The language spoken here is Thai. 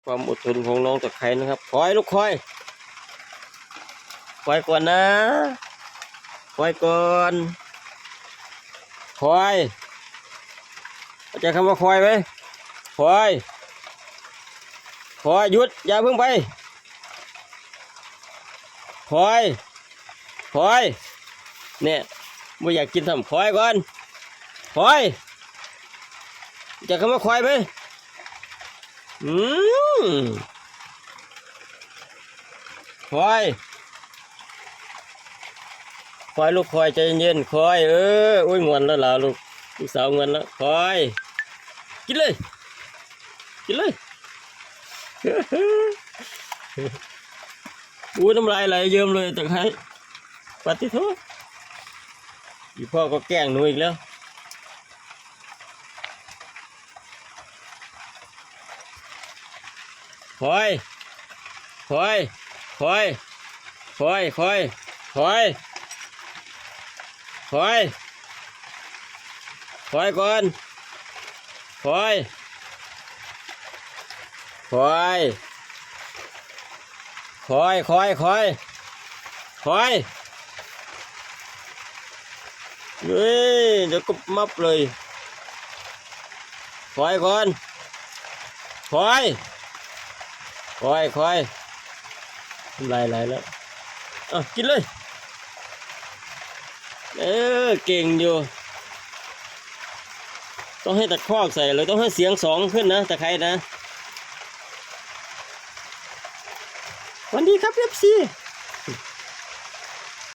ความอดทนของน้องตะไคร้นะครับคอยลูกคอยก่อนนะคอยก่อนคอยเข้าใจคำว่าคอยไหมคอยหยุดอย่าเพิ่งไปคอยเนี่ยไม่อยากกินทำคอยก่อนคอยจะคำว่าคอยไหมคอยลูกคอยใจเย็นคอยอุ้ยงวนแล้วล่ะลูกสาวงวนแล้วคอยกินเลยอุ้ยน้ำลายไหลเยิ้มเลยตะไคร้ปฏิโทษอีพ่อก็แกล้งหนูอีกแล้วคอยก่อนคอยคอยเฮ้ยเดี๋ยวก็มับเลยคอยก่อนคอยไหลแล้วกินเลยเก่งอยู่ต้องให้ตะคอกใส่เลยต้องให้เสียงสองขึ้นนะตะไคร้นะสวัสดีครับเอฟซี